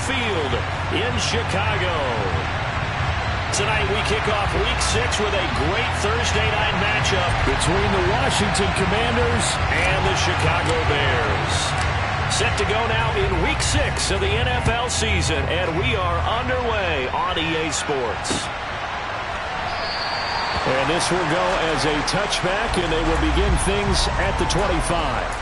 Field in Chicago. Tonight we kick off Week 6 with a great Thursday night matchup between the Washington Commanders and the Chicago Bears. Set to go now in Week 6 of the NFL season, and we are underway on EA Sports. And this will go as a touchback, and they will begin things at the 25.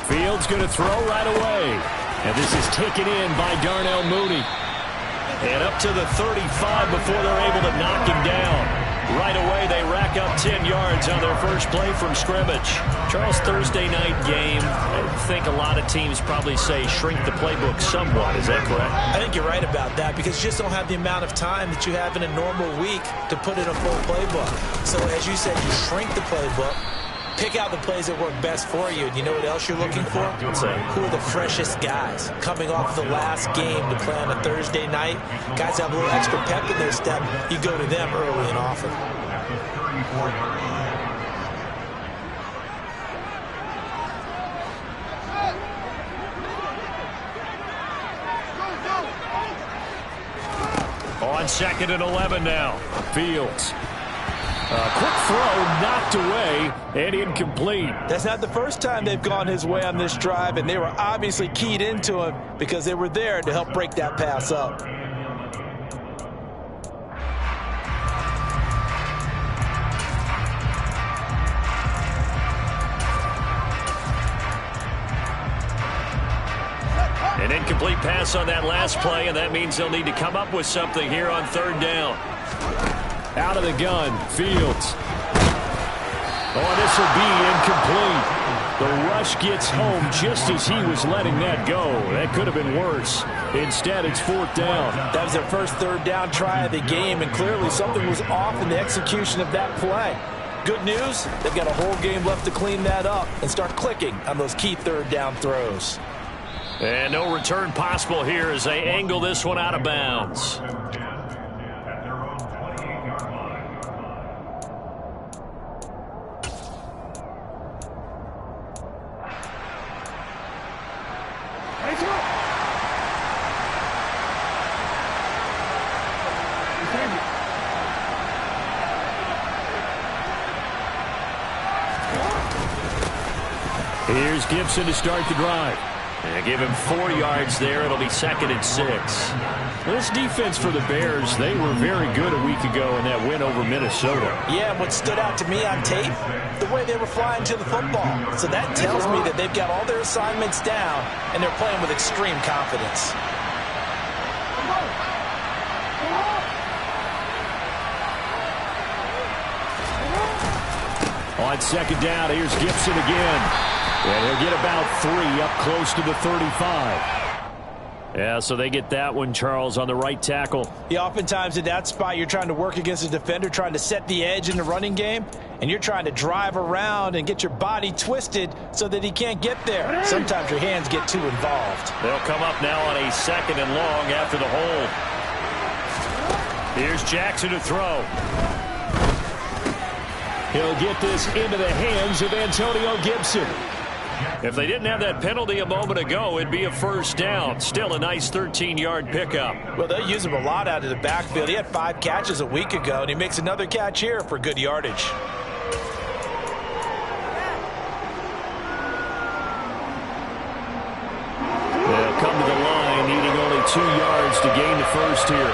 Fields going to throw right away. And this is taken in by Darnell Mooney. And up to the 35 before they're able to knock him down. Right away, they rack up 10 yards on their first play from scrimmage. Charles, Thursday night game, I think a lot of teams probably say shrink the playbook somewhat. Is that correct? I think you're right about that because you just don't have the amount of time that you have in a normal week to put in a full playbook. So as you said, you shrink the playbook. Pick out the plays that work best for you. And you know what else you're looking for? What's that? Who are the freshest guys coming off the last game to play on a Thursday night? Guys have a little extra pep in their step. You go to them early and often. On 2nd and 11 now. Fields. A quick throw knocked away and incomplete. That's not the first time they've gone his way on this drive, and they were obviously keyed into him because they were there to help break that pass up. An incomplete pass on that last play, and that means they'll need to come up with something here on 3rd down. Out of the gun, Fields. Oh, this will be incomplete. The rush gets home just as he was letting that go. That could have been worse. Instead, it's 4th down. That was their first 3rd down try of the game, and clearly something was off in the execution of that play. Good news, they've got a whole game left to clean that up and start clicking on those key 3rd down throws. And no return possible here as they angle this one out of bounds. Here's Gibson to start the drive. And give him 4 yards there. It'll be 2nd and 6. This defense for the Bears, they were very good a week ago in that win over Minnesota. Yeah, what stood out to me on tape, the way they were flying to the football. So that tells me that they've got all their assignments down, and they're playing with extreme confidence. On 2nd down, here's Gibson again. And he'll get about 3 up close to the 35. Yeah, so they get that one, Charles, on the right tackle. Yeah, oftentimes in that spot, you're trying to work against a defender, trying to set the edge in the running game, and you're trying to drive around and get your body twisted so that he can't get there. Sometimes your hands get too involved. They'll come up now on a 2nd and long after the hold. Here's Jackson to throw. He'll get this into the hands of Antonio Gibson. If they didn't have that penalty a moment ago, it'd be a 1st down. Still a nice 13-yard pickup. Well, they'll use him a lot out of the backfield. He had 5 catches a week ago, and he makes another catch here for good yardage. They'll come to the line, needing only 2 yards to gain the first here.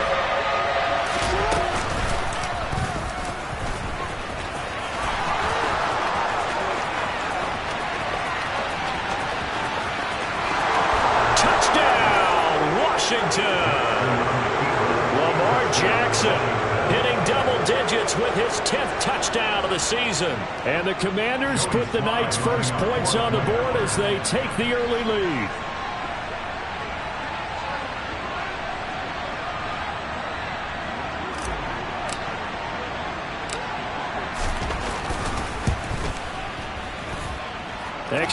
Lamar Jackson hitting double digits with his 10th touchdown of the season. And the Commanders put the Knights' first points on the board as they take the early lead.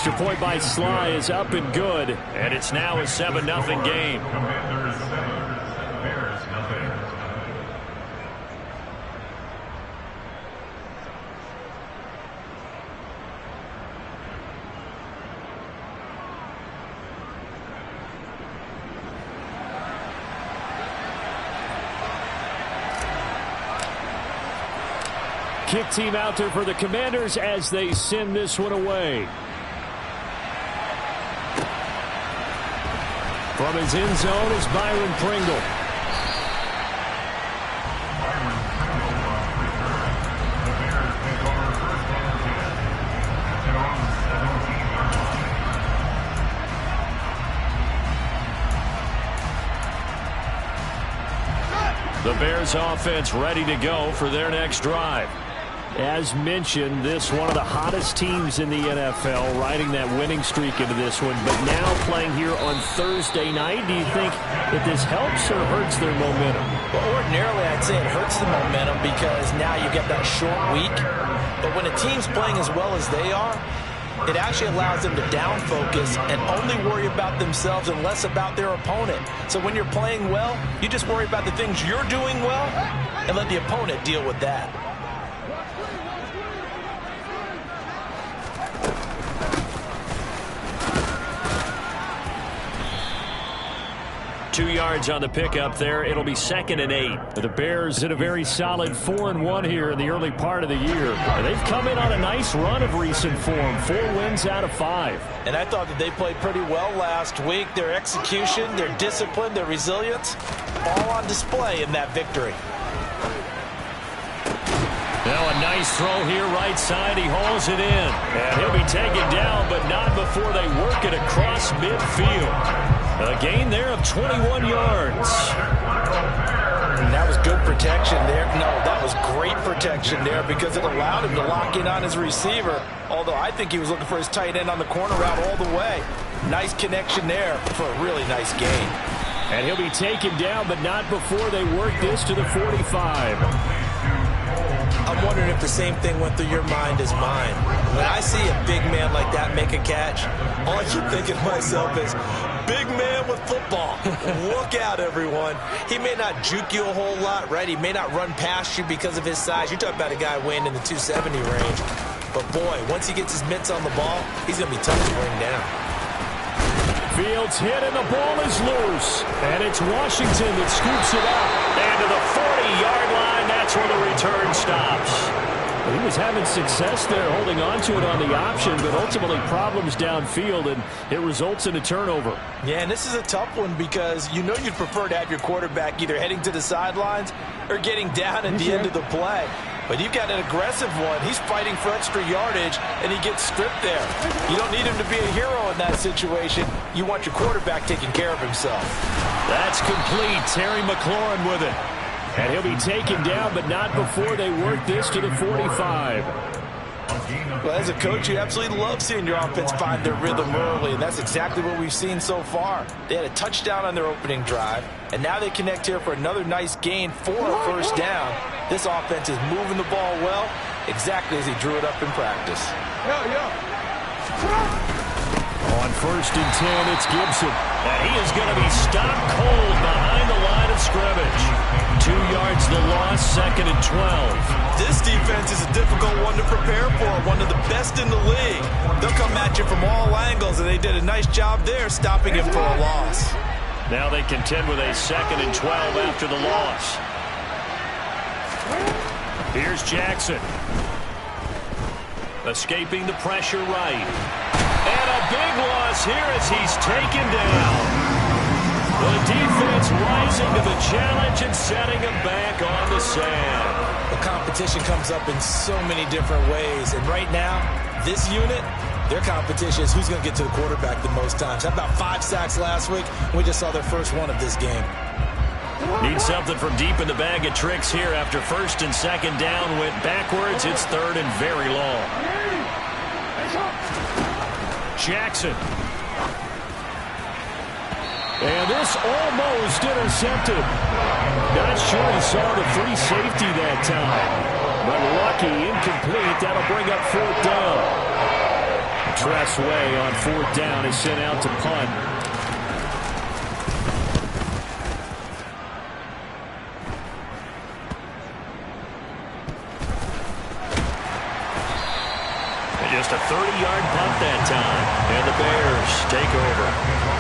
extra point by Sly is up and good, and it's now a 7-0 game. Kick team out there for the Commanders as they send this one away. From his end zone is Byron Pringle. The Bears offense ready to go for their next drive. As mentioned, this one of the hottest teams in the NFL, riding that winning streak into this one, but now playing here on Thursday night. Do you think that this helps or hurts their momentum? Well, ordinarily, I'd say it hurts the momentum because now you get that short week. But when a team's playing as well as they are, it actually allows them to down focus and only worry about themselves and less about their opponent. So when you're playing well, you just worry about the things you're doing well and let the opponent deal with that. 2 yards on the pickup there. It'll be 2nd and 8. The Bears in a very solid 4-1 here in the early part of the year. They've come in on a nice run of recent form. 4 wins out of 5. And I thought that they played pretty well last week. Their execution, their discipline, their resilience, all on display in that victory. Now a nice throw here right side. He hauls it in. And he'll be taken down, but not before they work it across midfield. A gain there of 21 yards. And that was good protection there. No, that was great protection there because it allowed him to lock in on his receiver. Although I think he was looking for his tight end on the corner route all the way. Nice connection there for a really nice gain. And he'll be taken down, but not before they work this to the 45. I'm wondering if the same thing went through your mind as mine. When I see a big man like that make a catch, all I keep thinking to myself is, big man with football. Look out, everyone. He may not juke you a whole lot, right? He may not run past you because of his size. You're talking about a guy weighing in the 270 range. But, boy, once he gets his mitts on the ball, he's going to be tough to bring down. Fields hit and the ball is loose. And it's Washington that scoops it up. And to the 40-yard line, that's where the return stops. He was having success there holding on to it on the option, but ultimately problems downfield, and it results in a turnover. Yeah, and this is a tough one because you know you'd prefer to have your quarterback either heading to the sidelines or getting down at the end of the play. But you've got an aggressive one. He's fighting for extra yardage, and he gets stripped there. You don't need him to be a hero in that situation. You want your quarterback taking care of himself. That's complete. Terry McLaurin with it. And he'll be taken down, but not before they work this to the 45. Well, as a coach, you absolutely love seeing your offense find their rhythm early, and that's exactly what we've seen so far. They had a touchdown on their opening drive, and now they connect here for another nice gain for a first down. This offense is moving the ball well, exactly as he drew it up in practice. On 1st and 10, it's Gibson. And he is going to be stopped cold behind the line of scrimmage. 2 yards the loss, 2nd and 12. This defense is a difficult one to prepare for, one of the best in the league. They'll come at you from all angles, and they did a nice job there stopping him for a loss. Now they contend with a 2nd and 12 after the loss. Here's Jackson. Escaping the pressure right. And a big loss here as he's taken down. The defense rising to the challenge and setting him back on the sand. The competition comes up in so many different ways. And right now, this unit, their competition is who's going to get to the quarterback the most times. Had about 5 sacks last week. We just saw their first one of this game. Need something from deep in the bag of tricks here after 1st and 2nd down. Went backwards. It's 3rd and very long. Jackson. And this almost intercepted. Not sure he saw the free safety that time. But lucky, incomplete. That'll bring up 4th down. Tress Way on 4th down is sent out to punt. And just a 30-yard punt that time. And the Bears take over.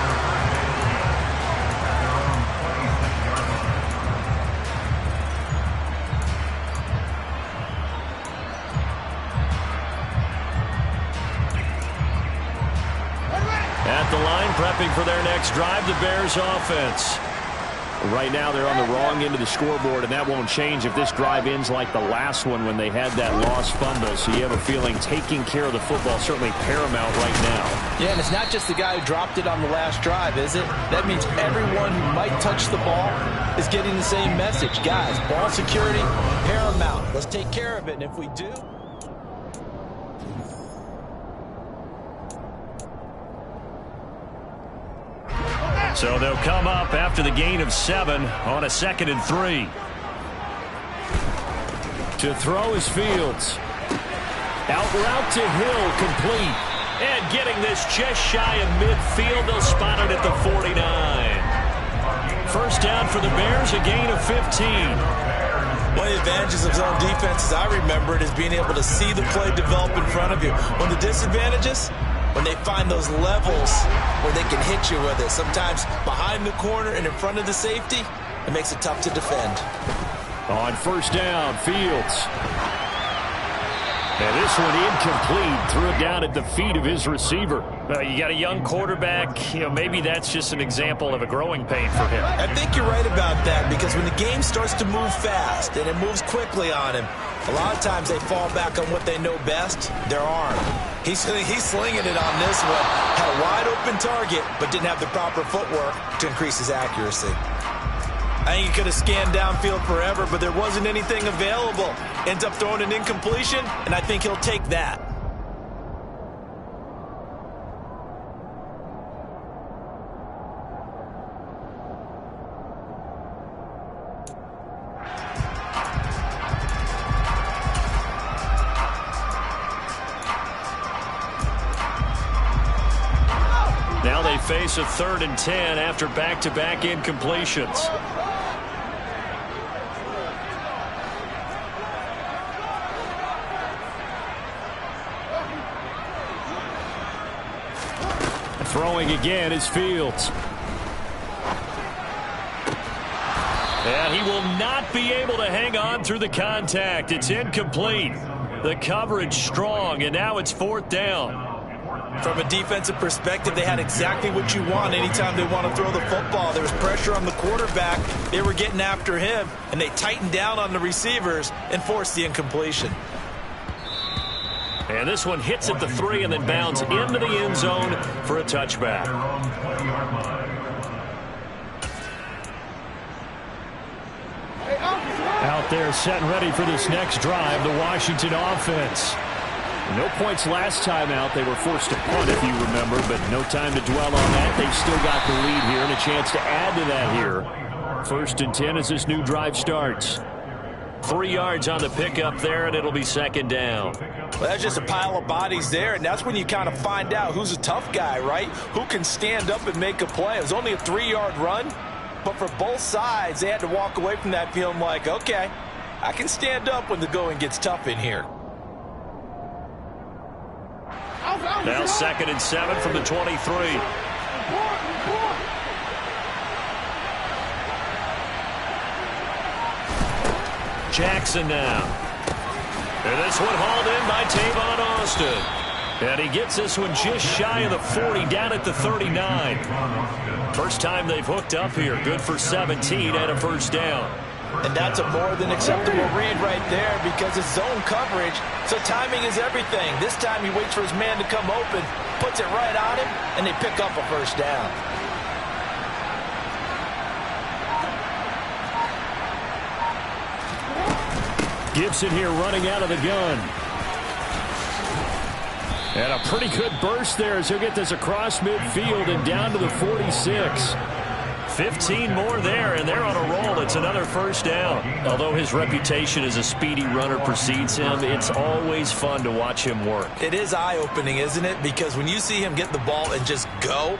At the line, prepping for their next drive, the Bears offense. Right now, they're on the wrong end of the scoreboard, and that won't change if this drive ends like the last one when they had that lost fumble. So you have a feeling taking care of the football certainly paramount right now. Yeah, and it's not just the guy who dropped it on the last drive, is it? That means everyone who might touch the ball is getting the same message. Guys, ball security, paramount. Let's take care of it, and if we do... So they'll come up after the gain of 7 on a 2nd and 3. To throw is Fields. Out route to Hill, complete. And getting this just shy of midfield, they'll spot it at the 49. First down for the Bears, a gain of 15. One of the advantages of zone defense, as I remember it, is being able to see the play develop in front of you. One of the disadvantages, when they find those levels where they can hit you with it. Sometimes behind the corner and in front of the safety, it makes it tough to defend. On first down, Fields. And this one incomplete. Threw it down at the feet of his receiver. You got a young quarterback. Maybe that's just an example of a growing pain for him. I think you're right about that, because when the game starts to move fast and it moves quickly on him, a lot of times they fall back on what they know best, their arm. He's slinging it on this one. Had a wide open target, but didn't have the proper footwork to increase his accuracy. I think he could have scanned downfield forever, but there wasn't anything available. Ends up throwing an incompletion, and I think he'll take that. Now they face a 3rd and 10 after back-to-back incompletions. Throwing again is Fields. And he will not be able to hang on through the contact. It's incomplete. The coverage strong, and now it's 4th down. From a defensive perspective, they had exactly what you want anytime they want to throw the football. There was pressure on the quarterback. They were getting after him, and they tightened down on the receivers and forced the incompletion. And this one hits at the 3 and then bounds into the end zone for a touchback. Out there set and ready for this next drive, the Washington offense. No points last time out. They were forced to punt, if you remember, but no time to dwell on that. They've still got the lead here and a chance to add to that here. 1st and 10 as this new drive starts. 3 yards on the pickup there, and it'll be 2nd down. Well, that's just a pile of bodies there, and that's when you kind of find out who's a tough guy, right? Who can stand up and make a play. It was only a 3-yard run, but for both sides, they had to walk away from that feeling like, okay, I can stand up when the going gets tough in here. Now 2nd and 7 from the 23. Jackson now. And this one hauled in by Tavon Austin. And he gets this one just shy of the 40, down at the 39. First time they've hooked up here. Good for 17 and a first down. And that's a more than acceptable read right there, because it's zone coverage, so timing is everything. This time he waits for his man to come open, puts it right on him, and they pick up a first down. Gibson here running out of the gun. And a pretty good burst there as he'll get this across midfield and down to the 46. 15 more there, and they're on a roll. It's another first down. Although his reputation as a speedy runner precedes him, it's always fun to watch him work. It is eye-opening, isn't it? Because when you see him get the ball and just go,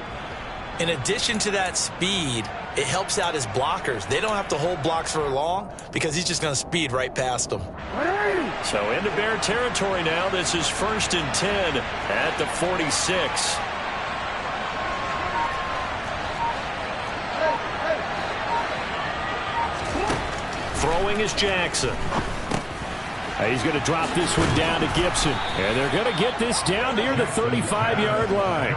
in addition to that speed, it helps out his blockers. They don't have to hold blocks for long because he's just going to speed right past them. So into Bear territory now. This is 1st and 10 at the 46. Throwing is Jackson. He's going to drop this one down to Gibson. And they're going to get this down near the 35-yard line.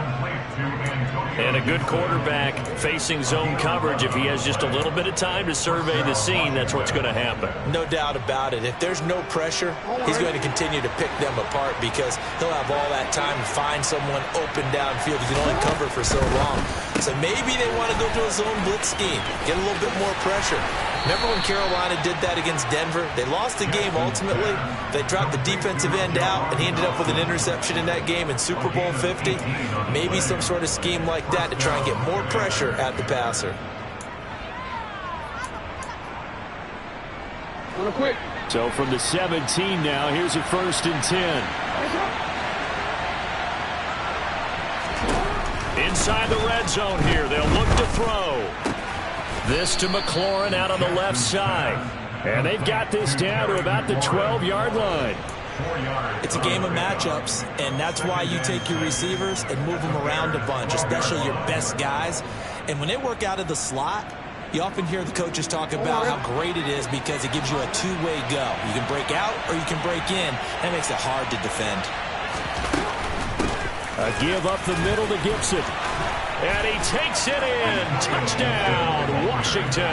And a good quarterback facing zone coverage. If he has just a little bit of time to survey the scene, that's what's going to happen. No doubt about it. If there's no pressure, he's going to continue to pick them apart because he'll have all that time to find someone open downfield. He can only cover for so long. So maybe they want to go to a zone blitz scheme, get a little bit more pressure. Remember when Carolina did that against Denver? They lost the game ultimately. They dropped the defensive end out, and he ended up with an interception in that game in Super Bowl 50. Maybe some sort of scheme like that to try and get more pressure at the passer. Real quick. So from the 17 now, here's a 1st and 10. Inside the red zone here, they'll look to throw. This to McLaurin out on the left side. And they've got this down to about the 12-yard line. It's a game of matchups, and that's why you take your receivers and move them around a bunch, especially your best guys. And when they work out of the slot, you often hear the coaches talk about how great it is because it gives you a two-way go. You can break out or you can break in. That makes it hard to defend. A give up the middle to Gibson. And he takes it in. Touchdown, Washington.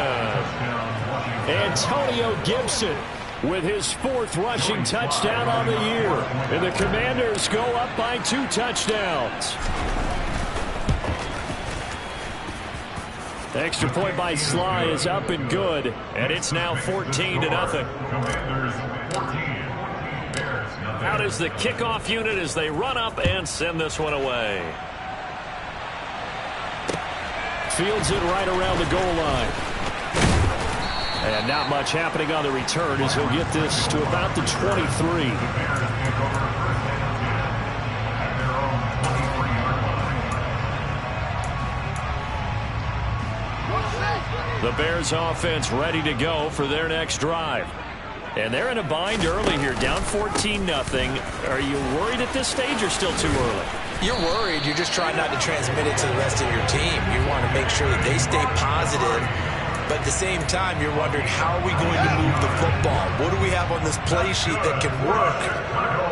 Antonio Gibson with his 4th rushing touchdown on the year. And the Commanders go up by 2 touchdowns. The extra point by Sly is up and good. And it's now 14-0. Out is the kickoff unit as they run up and send this one away. Fields it right around the goal line. And not much happening on the return as he'll get this to about the 23. The Bears offense ready to go for their next drive. And they're in a bind early here, down 14-0. Are you worried at this stage or still too early? You're worried. You're just trying not to transmit it to the rest of your team. You want to make sure that they stay positive. But at the same time, you're wondering, how are we going to move the football? What do we have on this play sheet that can work?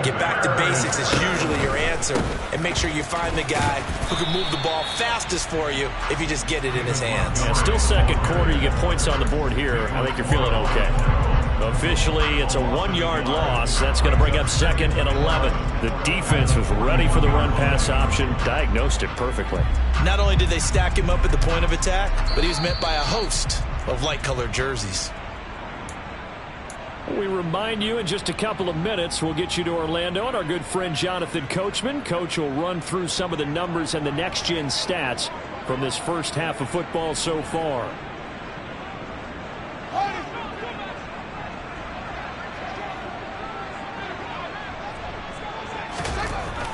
Get back to basics is usually your answer. And make sure you find the guy who can move the ball fastest for you if you just get it in his hands. Yeah, still second quarter. You get points on the board here. I think you're feeling okay. Officially, it's a 1-yard loss. That's going to bring up 2nd and 11. The defense was ready for the run-pass option, diagnosed it perfectly. Not only did they stack him up at the point of attack, but he was met by a host of light-colored jerseys. We remind you in just a couple of minutes, we'll get you to Orlando and our good friend Jonathan Coachman. Coach will run through some of the numbers and the next-gen stats from this first half of football so far.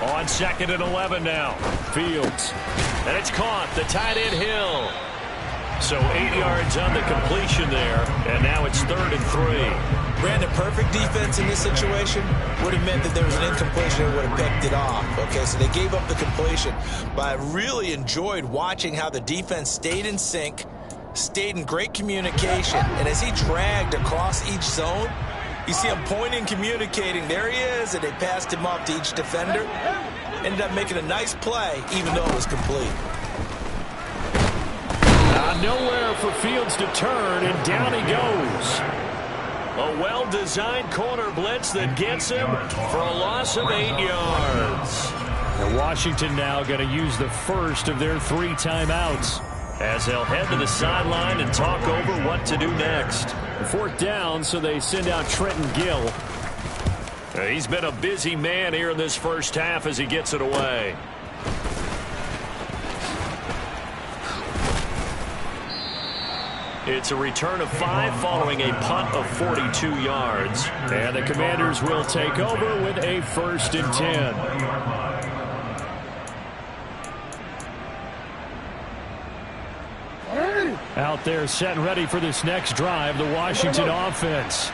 On 2nd and 11 now. Fields. And it's caught. The tight end Hill. So 8 yards on the completion there. And now it's 3rd and 3. Brandon, perfect defense in this situation would have meant that there was an incompletion and would have picked it off. Okay, so they gave up the completion. But I really enjoyed watching how the defense stayed in sync, stayed in great communication. And as he dragged across each zone, you see him pointing, communicating. There he is, and they passed him off to each defender. Ended up making a nice play, even though it was complete. Nowhere for Fields to turn, and down he goes. A well-designed corner blitz that gets him for a loss of 8 yards. And Washington now going to use the first of their 3 timeouts as they'll head to the sideline and talk over what to do next. 4th down, so they send out Trenton Gill. He's been a busy man here in this first half as he gets it away. It's a return of 5 following a punt of 42 yards. And the Commanders will take over with a 1st and 10. Out there set and ready for this next drive, the Washington offense.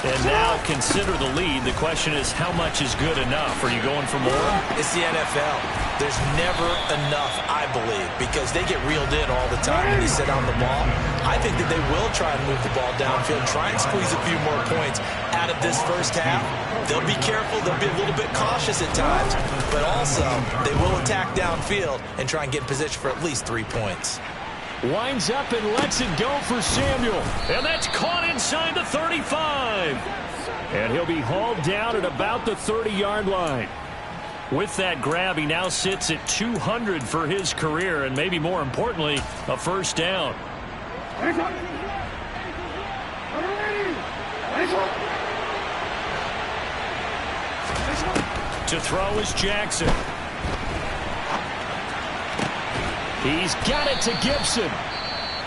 And now consider the lead. The question is, how much is good enough? Are you going for more? It's the NFL. There's never enough, I believe, because they get reeled in all the time when they sit on the ball. I think that they will try and move the ball downfield, try and squeeze a few more points out of this first half. They'll be careful. They'll be a little bit cautious at times, but also they will attack downfield and try and get in position for at least 3 points. Winds up and lets it go for Samuel. And that's caught inside the 35. And he'll be hauled down at about the 30-yard line. With that grab, he now sits at 200 for his career, and maybe more importantly, a 1st down. To throw is Jackson. He's got it to Gibson.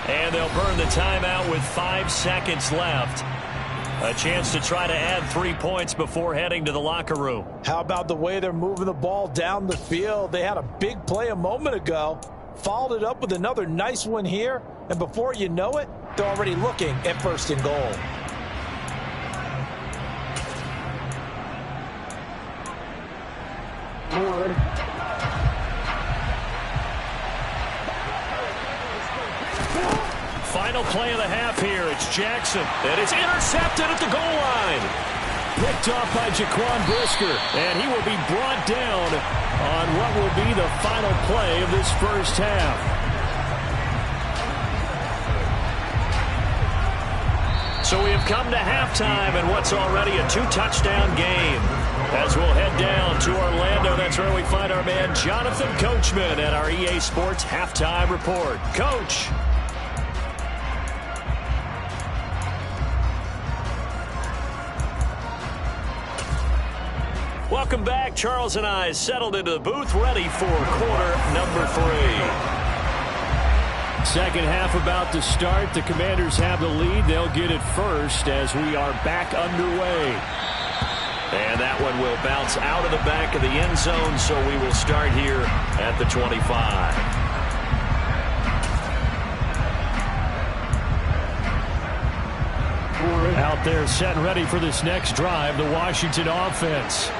And they'll burn the timeout with 5 seconds left. A chance to try to add 3 points before heading to the locker room. How about the way they're moving the ball down the field? They had a big play a moment ago, followed it up with another nice one here, and before you know it, they're already looking at 1st and goal. Final play of the half here. It's Jackson. And it's intercepted at the goal line. Picked off by Jaquan Brisker. And he will be brought down on what will be the final play of this first half. So we have come to halftime in what's already a 2-touchdown game. As we'll head down to Orlando, that's where we find our man Jonathan Coachman at our EA Sports Halftime Report. Coach. Welcome back. Charles and I settled into the booth, ready for quarter number 3. Second half about to start. The Commanders have the lead. They'll get it first as we are back underway. And that one will bounce out of the back of the end zone, so we will start here at the 25. Out there set and ready for this next drive, the Washington offense.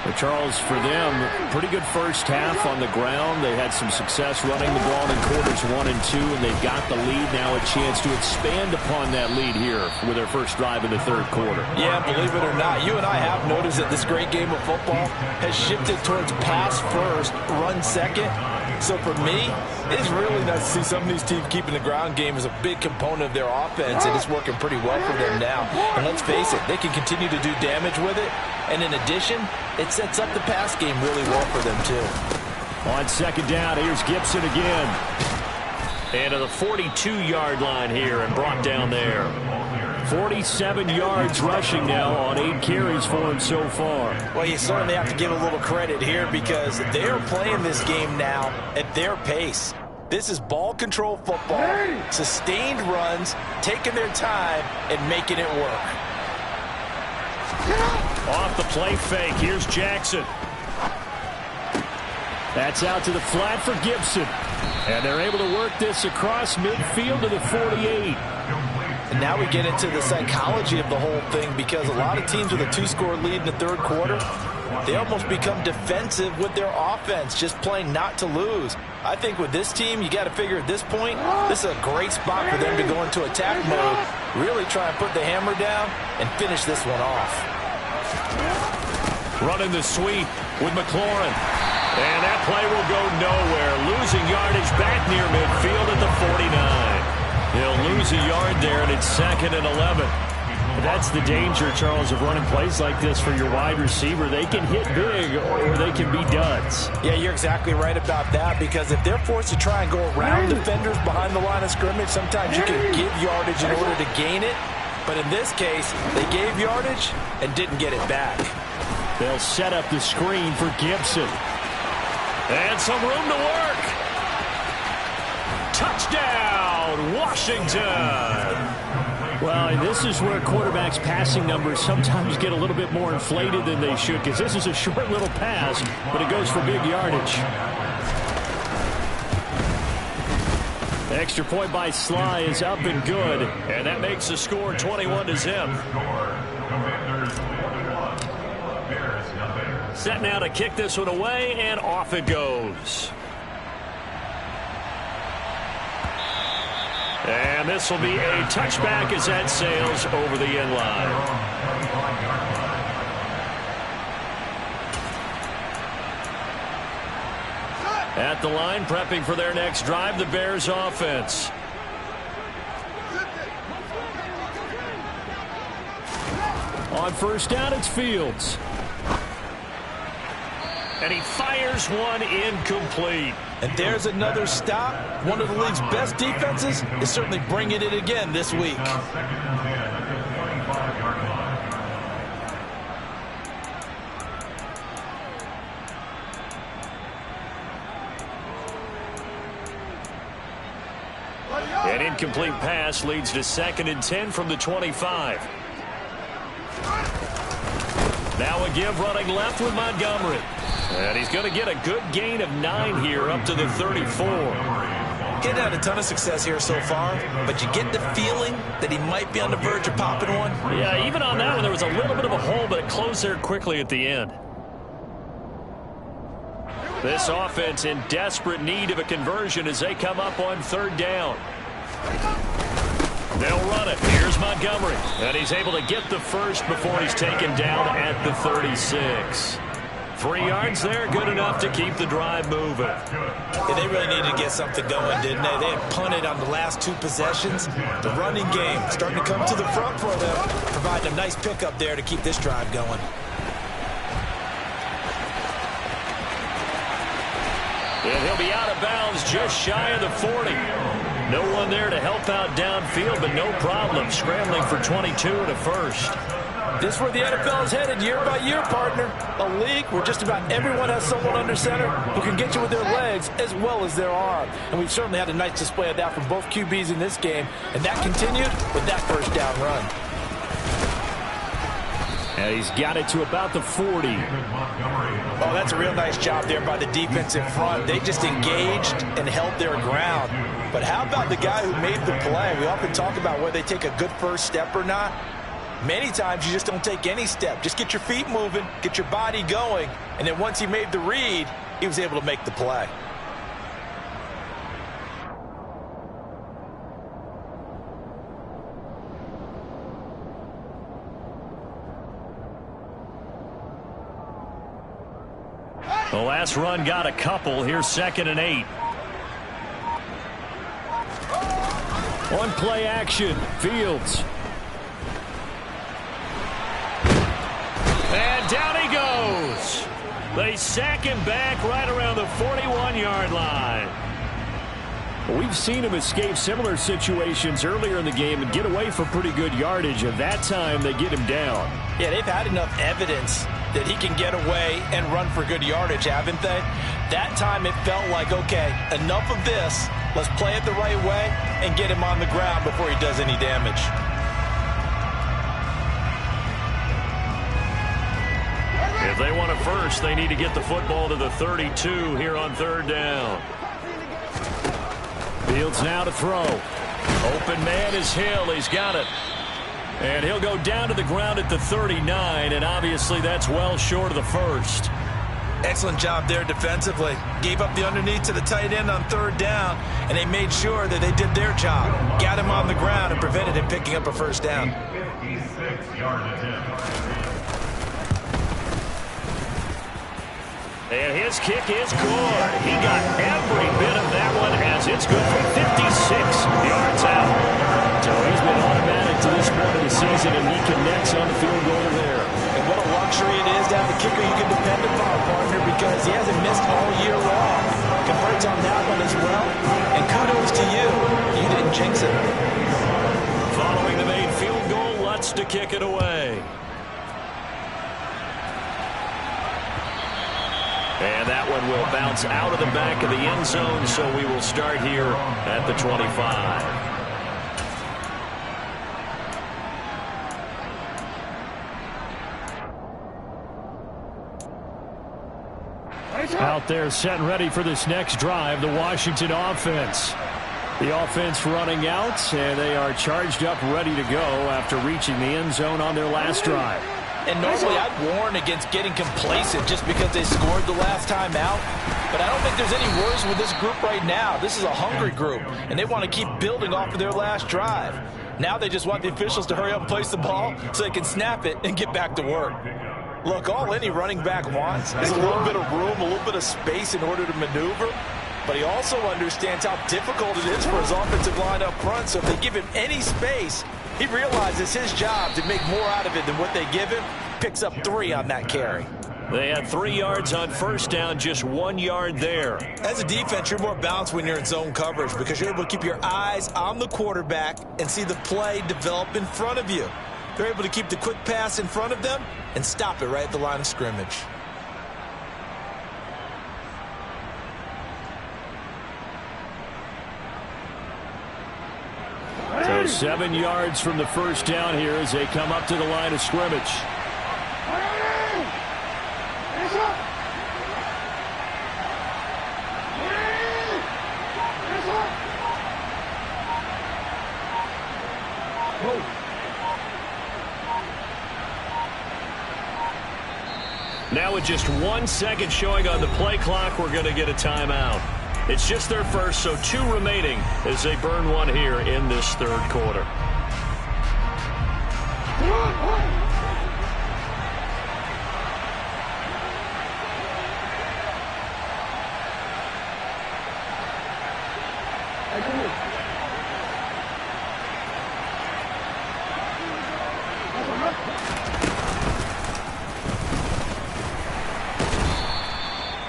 Well, Charles, for them, pretty good first half on the ground. They had some success running the ball in quarters 1 and 2, and they've got the lead now, a chance to expand upon that lead here with their first drive in the 3rd quarter. Yeah, believe it or not, you and I have noticed that this great game of football has shifted towards pass first, run second. So for me, it's really nice to see some of these teams keeping the ground game as a big component of their offense, and it's working pretty well for them now. And let's face it, they can continue to do damage with it. And in addition, it sets up the pass game really well for them, too. On 2nd down, here's Gibson again. And to the 42-yard line here and brought down there. 47 yards rushing now on 8 carries for him so far. Well, you certainly have to give a little credit here because they're playing this game now at their pace. This is ball control football, sustained runs, taking their time and making it work. Off the play fake, here's Jackson. That's out to the flat for Gibson. And they're able to work this across midfield to the 48. And now we get into the psychology of the whole thing because a lot of teams with a 2-score lead in the 3rd quarter, they almost become defensive with their offense, just playing not to lose. I think with this team, you got to figure at this point, this is a great spot for them to go into attack mode, really try and put the hammer down and finish this one off. Running the sweep with McLaurin. And that play will go nowhere. Losing yardage back near midfield at the 49. He'll lose a yard there, and it's 2nd and 11. That's the danger, Charles, of running plays like this for your wide receiver. They can hit big or they can be duds. Yeah, you're exactly right about that because if they're forced to try and go around defenders behind the line of scrimmage, sometimes you can give yardage in order to gain it. But in this case, they gave yardage and didn't get it back. They'll set up the screen for Gibson. And some room to work. Touchdown, Washington. Washington. Well, and this is where quarterbacks' passing numbers sometimes get a little bit more inflated than they should, because this is a short little pass, but it goes for big yardage. The extra point by Sly is up and good, and that makes the score 21-0. Set now to kick this one away, and off it goes. And this will be a touchback as that sails over the end line. At the line, prepping for their next drive, the Bears offense. On first down, it's Fields. And he fires one incomplete. And there's another stop. One of the league's best defenses is certainly bringing it again this week. An incomplete pass leads to 2nd and 10 from the 25. Now a give running left with Montgomery. And he's going to get a good gain of 9 here up to the 34. He's had a ton of success here so far, but you get the feeling that he might be on the verge of popping one. Yeah, even on that one, there was a little bit of a hole, but it closed there quickly at the end. This offense in desperate need of a conversion as they come up on 3rd down. They'll run it. Here's Montgomery. And he's able to get the first before he's taken down at the 36. 3 yards there, good enough to keep the drive moving. Yeah, they really needed to get something going, didn't they? They had punted on the last 2 possessions. The running game starting to come to the front for them, providing a nice pickup there to keep this drive going. And he'll be out of bounds just shy of the 40. No one there to help out downfield, but no problem scrambling for 22 and a first. This is where the NFL is headed year by year, partner. A league where just about everyone has someone under center who can get you with their legs as well as their arm. And we've certainly had a nice display of that from both QBs in this game. And that continued with that first down run. And he's got it to about the 40. Oh, that's a real nice job there by the defense in front. They just engaged and held their ground. But how about the guy who made the play? We often talk about whether they take a good first step or not. Many times you just don't take any step. Just get your feet moving, get your body going, and then once he made the read, he was able to make the play. The last run got a couple. Here's 2nd and 8. On play action, Fields. And down he goes. They sack him back right around the 41-yard line. We've seen him escape similar situations earlier in the game and get away for pretty good yardage. At that time, they get him down. Yeah, they've had enough evidence that he can get away and run for good yardage, haven't they? That time it felt like, okay, enough of this. Let's play it the right way and get him on the ground before he does any damage. If they want a first, they need to get the football to the 32 here on 3rd down. Fields now to throw. Open man is Hill. He's got it. And he'll go down to the ground at the 39, and obviously that's well short of the first. Excellent job there defensively. Gave up the underneath to the tight end on 3rd down, and they made sure that they did their job. Got him on the ground and prevented him picking up a first down. 56-yard attempt. And his kick is good. He got every bit of that one as it's good from 56 yards out. So he's been automatic to this point of the season, and he connects on the field goal there. And what a luxury it is to have a kicker you can depend upon, partner, because he hasn't missed all year long. Converts on that one as well. And kudos to you. You didn't jinx it. Following the made field goal, Lutz to kick it away. And that one will bounce out of the back of the end zone, so we will start here at the 25. Out there set and ready for this next drive, the Washington offense. The offense running out, and they are charged up, ready to go after reaching the end zone on their last drive. And normally I'd warn against getting complacent just because they scored the last time out. But I don't think there's any worse with this group right now. This is a hungry group, and they want to keep building off of their last drive. Now they just want the officials to hurry up and place the ball so they can snap it and get back to work. Look, all any running back wants is a little bit of room, a little bit of space in order to maneuver. But he also understands how difficult it is for his offensive line up front. So if they give him any space, he realizes his job to make more out of it than what they give him. Picks up 3 on that carry. They had 3 yards on first down, just 1 yard there. As a defense, you're more balanced when you're in zone coverage because you're able to keep your eyes on the quarterback and see the play develop in front of you. They're able to keep the quick pass in front of them and stop it right at the line of scrimmage. So 7 yards from the first down here as they come up to the line of scrimmage. Now with just 1 second showing on the play clock, we're going to get a timeout. It's just their first, so 2 remaining as they burn 1 here in this third quarter.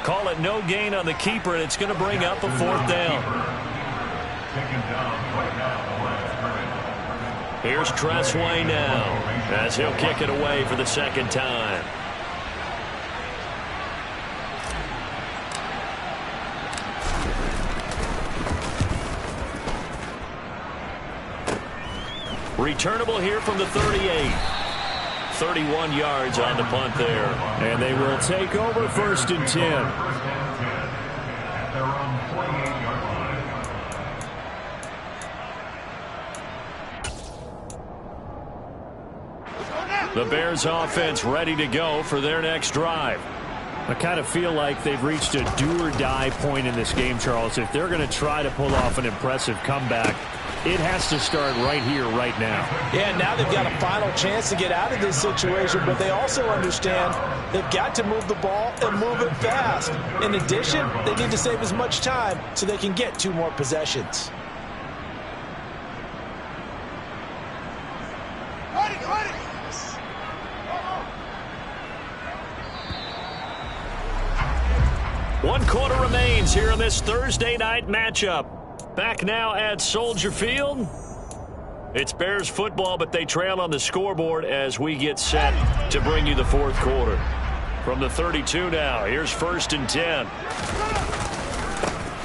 Call it no gain on the keeper, and it's going to bring up a 4th down. Here's Tressway now as he'll kick it away for the 2nd time. Returnable here from the 38. 31 yards on the punt there. And they will take over 1st and 10. The Bears offense ready to go for their next drive. I kind of feel like they've reached a do-or-die point in this game, Charles. If they're going to try to pull off an impressive comeback, it has to start right here, right now. Yeah, now they've got a final chance to get out of this situation, but they also understand they've got to move the ball and move it fast. In addition, they need to save as much time so they can get 2 more possessions. One quarter remains here in this Thursday night matchup. Back now at Soldier Field. It's Bears football, but they trail on the scoreboard as we get set to bring you the 4th quarter. From the 32 now, here's 1st and 10.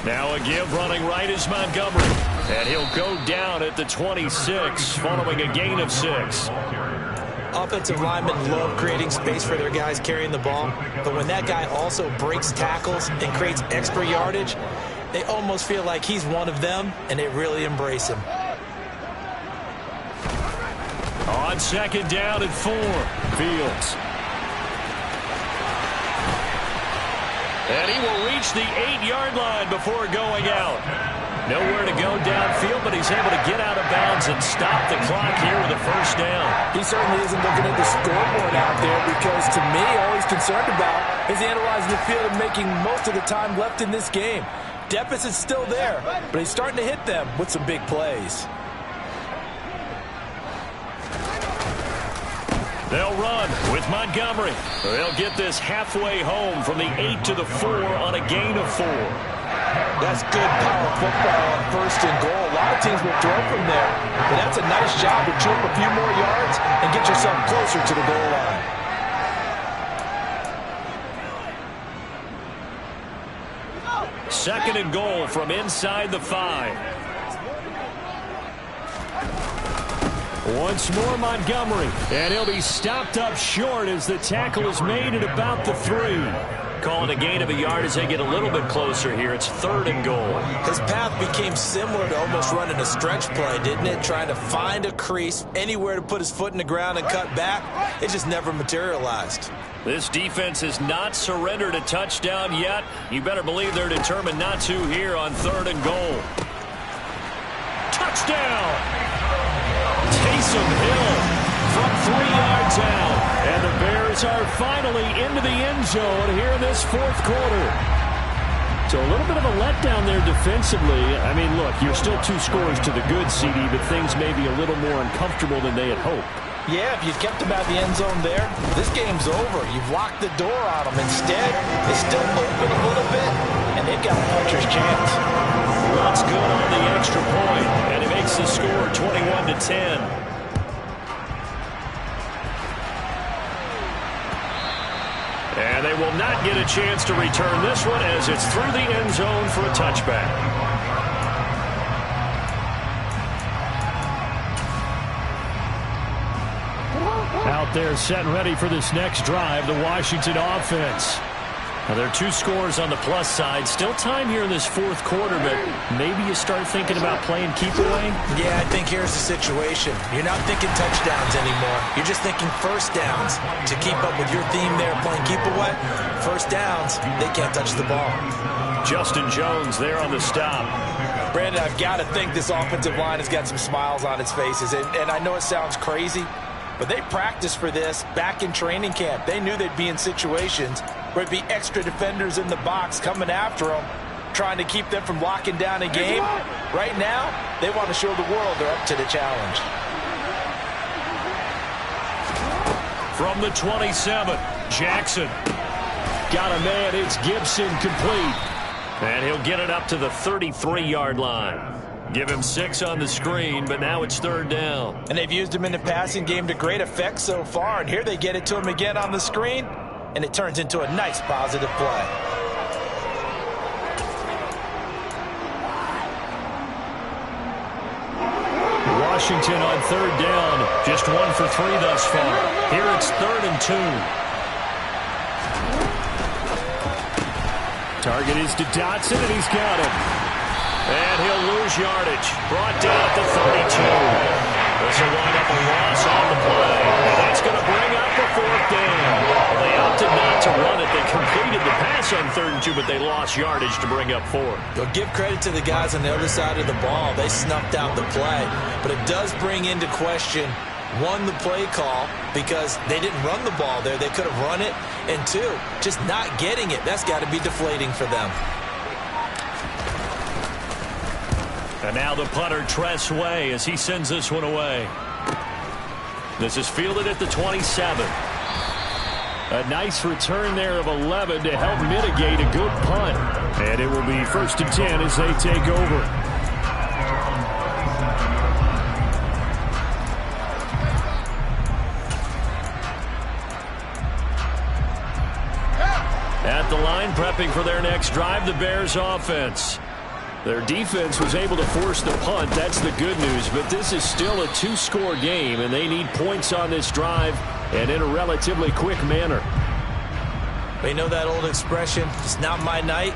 Now a give running right is Montgomery. And he'll go down at the 26 following a gain of 6. Offensive linemen love creating space for their guys carrying the ball, but when that guy also breaks tackles and creates extra yardage, they almost feel like he's one of them, and they really embrace him. On 2nd down and 4, Fields. And he will reach the 8-yard line before going out. Nowhere to go downfield, but he's able to get out of bounds and stop the clock here with a 1st down. He certainly isn't looking at the scoreboard out there because, to me, all he's concerned about is analyzing the field and making most of the time left in this game. Deficit's still there, but he's starting to hit them with some big plays. They'll run with Montgomery. They'll get this halfway home from the 8 to the 4 on a gain of 4. That's good power football on 1st and goal. A lot of teams will throw from there, but that's a nice job to chew up a few more yards and get yourself closer to the goal line. Second and goal from inside the 5. Once more Montgomery, and he'll be stopped up short as the tackle is made at about the 3. Calling a gain of a yard as they get a little bit closer here. It's 3rd and goal. His path became similar to almost running a stretch play, didn't it? Trying to find a crease, anywhere to put his foot in the ground and cut back. It just never materialized. This defense has not surrendered a touchdown yet. You better believe they're determined not to here on 3rd and goal. Touchdown! Taysom Hill from 3 yards out. And the Bears are finally into the end zone here in this 4th quarter. So a little bit of a letdown there defensively. I mean, look, you're still 2 scores to the good, CD, but things may be a little more uncomfortable than they had hoped. Yeah, if you'd kept them out of the end zone there, this game's over. You've locked the door on them. Instead, they still open a little bit, and they've got a puncher's chance. That's good on the extra point, and it makes the score 21-10. And they will not get a chance to return this one as it's through the end zone for a touchback. Out there set and ready for this next drive, the Washington offense. Now, there are 2 scores on the plus side. Still time here in this 4th quarter, but maybe you start thinking about playing keep away? Yeah, I think here's the situation. You're not thinking touchdowns anymore. You're just thinking first downs. To keep up with your theme there, playing keep away, first downs, they can't touch the ball. Justin Jones there on the stop. Brandon, I've got to think this offensive line has got some smiles on its faces. And I know it sounds crazy, but they practiced for this back in training camp. They knew they'd be in situations where it'd be extra defenders in the box coming after them, trying to keep them from locking down a game. Right now, they want to show the world they're up to the challenge. From the 27, Jackson. Got a man, it's Gibson, complete. And he'll get it up to the 33-yard line. Give him 6 on the screen, but now it's 3rd down. And they've used him in the passing game to great effect so far, and here they get it to him again on the screen, and it turns into a nice positive play. Washington on 3rd down, just 1 for 3 thus far. Here it's 3rd and 2. Target is to Dotson, and he's got him. And he'll lose yardage. Brought down at the 32. This will wind up a loss on the play. And that's going to bring up the 4th down. Well, they opted not to run it. They completed the pass on 3rd and 2, but they lost yardage to bring up 4. You'll give credit to the guys on the other side of the ball. They snuffed out the play. But it does bring into question, 1, the play call, because they didn't run the ball there. They could have run it. And 2, just not getting it. That's got to be deflating for them. And now the punter, Tress Way, as he sends this one away. This is fielded at the 27. A nice return there of 11 to help mitigate a good punt. And it will be 1st and 10 as they take over. At the line, prepping for their next drive, the Bears offense. Their defense was able to force the punt. That's the good news. But this is still a 2-score game, and they need points on this drive and in a relatively quick manner. You know that old expression, it's not my night?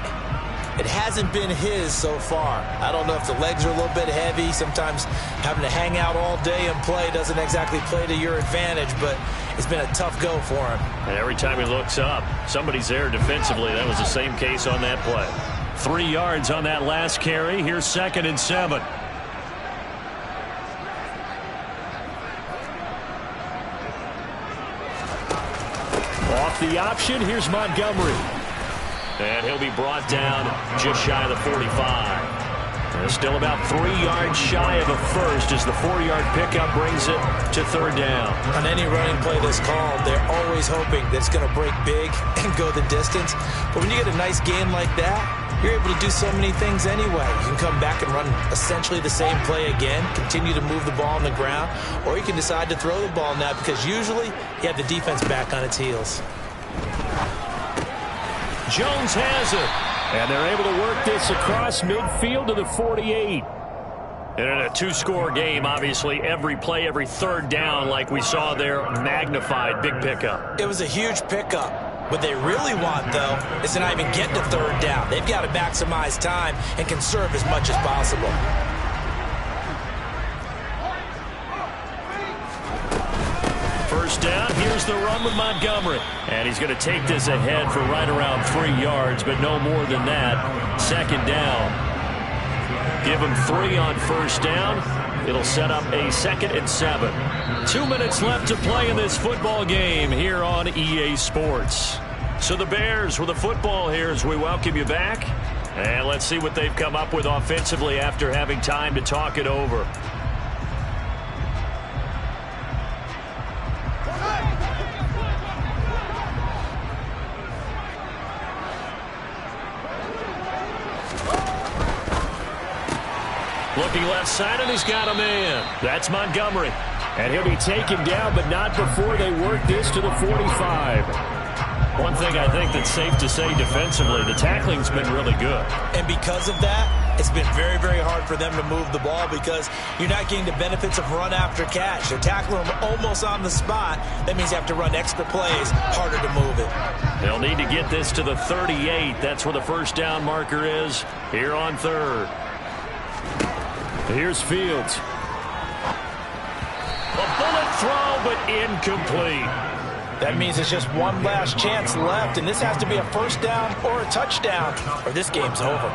It hasn't been his so far. I don't know if the legs are a little bit heavy. Sometimes having to hang out all day and play doesn't exactly play to your advantage, but it's been a tough go for him. And every time he looks up, somebody's there defensively. That was the same case on that play. 3 yards on that last carry. Here's 2nd and 7. Off the option, here's Montgomery. And he'll be brought down just shy of the 45. Still about 3 yards shy of a first as the 4-yard pickup brings it to 3rd down. On any running play that's called, they're always hoping that it's going to break big and go the distance. But when you get a nice gain like that, you're able to do so many things anyway. You can come back and run essentially the same play again, continue to move the ball on the ground, or you can decide to throw the ball now because usually you have the defense back on its heels. Jones has it. And they're able to work this across midfield to the 48. And in a 2-score game, obviously, every play, every 3rd down, like we saw there, magnified, big pickup. It was a huge pickup. What they really want, though, is to not even get to third down. They've got to maximize time and conserve as much as possible. First down, here's the run with Montgomery. And he's going to take this ahead for right around 3 yards, but no more than that. Second down. Give him 3 on first down. It'll set up a 2nd and 7. 2 minutes left to play in this football game here on EA Sports. So the Bears with the football here as we welcome you back. And let's see what they've come up with offensively after having time to talk it over. Looking left side, and he's got a man. That's Montgomery. And he'll be taken down, but not before they work this to the 45. One thing I think that's safe to say defensively, the tackling's been really good. And because of that, it's been very, very hard for them to move the ball because you're not getting the benefits of run after catch. They're tackling them almost on the spot. That means you have to run extra plays, harder to move it. They'll need to get this to the 38. That's where the first down marker is here on third. Here's Fields. A bullet throw, but incomplete. That means it's just one last chance left, and this has to be a first down or a touchdown, or this game's over.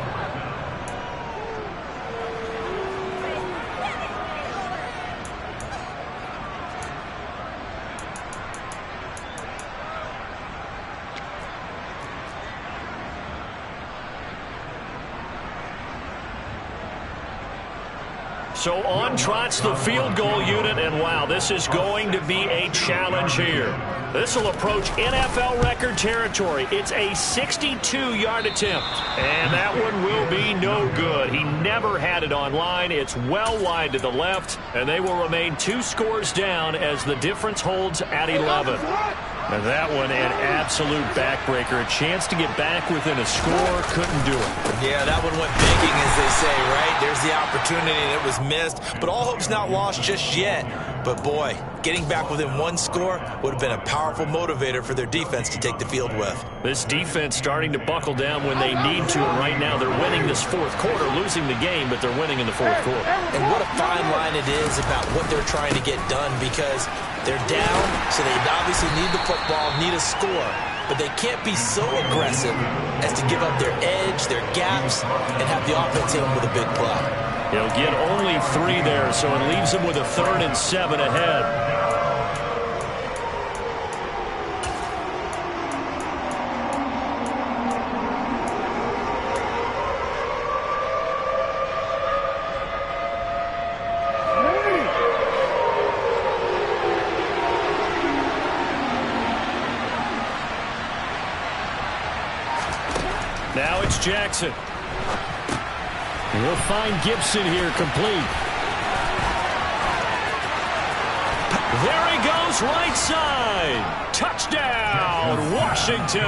So on trots the field goal unit, and wow, this is going to be a challenge here. This will approach NFL record territory. It's a 62-yard attempt, and that one will be no good. He never had it on line. It's well wide to the left, and they will remain 2 scores down as the difference holds at 11. And that one, an absolute backbreaker. A chance to get back within a score, couldn't do it. Yeah, that one went begging, as they say, right? There's the opportunity, and it was missed. But all hope's not lost just yet. But, boy, getting back within 1 score would have been a powerful motivator for their defense to take the field with. This defense starting to buckle down when they need to, and right now they're winning this 4th quarter, losing the game, but they're winning in the 4th quarter. And what a fine line it is about what they're trying to get done, because they're down, so they obviously need the football, need a score. But they can't be so aggressive as to give up their edge, their gaps, and have the offense in with a big play. He'll get only 3 there, so it leaves him with a 3rd and 7 ahead. Now it's Jackson. We'll find Gibson here complete. There he goes, right side. Touchdown, Washington.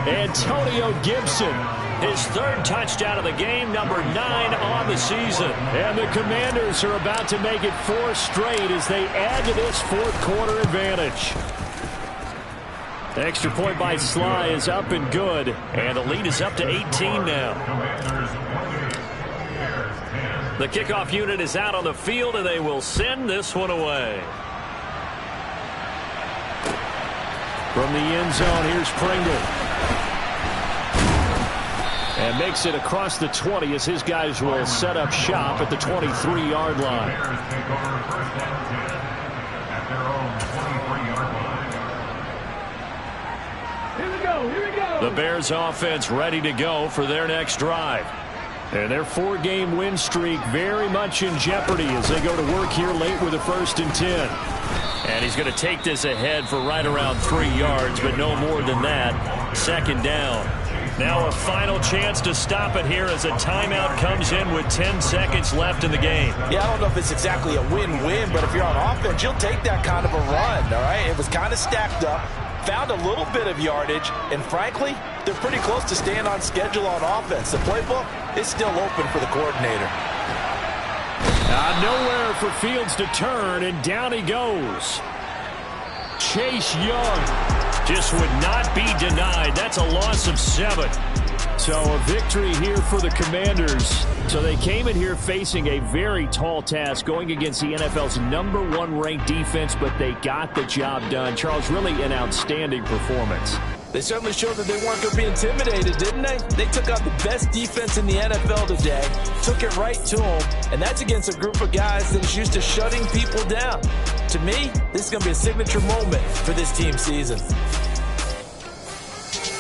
Antonio Gibson, his 3rd touchdown of the game, number 9 on the season. And the Commanders are about to make it 4 straight as they add to this 4th quarter advantage. The extra point by Sly is up and good, and the lead is up to 18 now. The kickoff unit is out on the field, and they will send this one away. From the end zone, here's Pringle. And makes it across the 20 as his guys will set up shop at the 23-yard line. The Bears offense ready to go for their next drive. And their 4-game win streak very much in jeopardy as they go to work here late with a 1st and 10. And he's going to take this ahead for right around 3 yards, but no more than that. 2nd down. Now a final chance to stop it here as a timeout comes in with 10 seconds left in the game. Yeah, I don't know if it's exactly a win-win, but if you're on offense, you'll take that kind of a run, all right? It was kind of stacked up. Found a little bit of yardage, and frankly, they're pretty close to staying on schedule on offense. The playbook is still open for the coordinator. Nowhere for Fields to turn, and down he goes. Chase Young. just would not be denied. That's a loss of 7. So a victory here for the Commanders. So they came in here facing a very tall task, going against the NFL's #1 ranked defense, but they got the job done. Charles, really an outstanding performance. They certainly showed that they weren't going to be intimidated, didn't they? They took out the best defense in the NFL today, took it right to them, and that's against a group of guys that is used to shutting people down. To me, this is going to be a signature moment for this team season.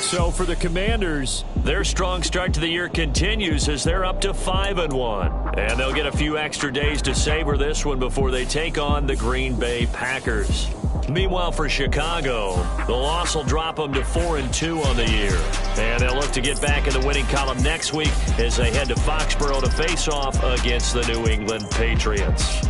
So for the Commanders, their strong start to the year continues as they're up to 5-1. And they'll get a few extra days to savor this one before they take on the Green Bay Packers. Meanwhile, for Chicago, the loss will drop them to 4-2 on the year. And they'll look to get back in the winning column next week as they head to Foxborough to face off against the New England Patriots.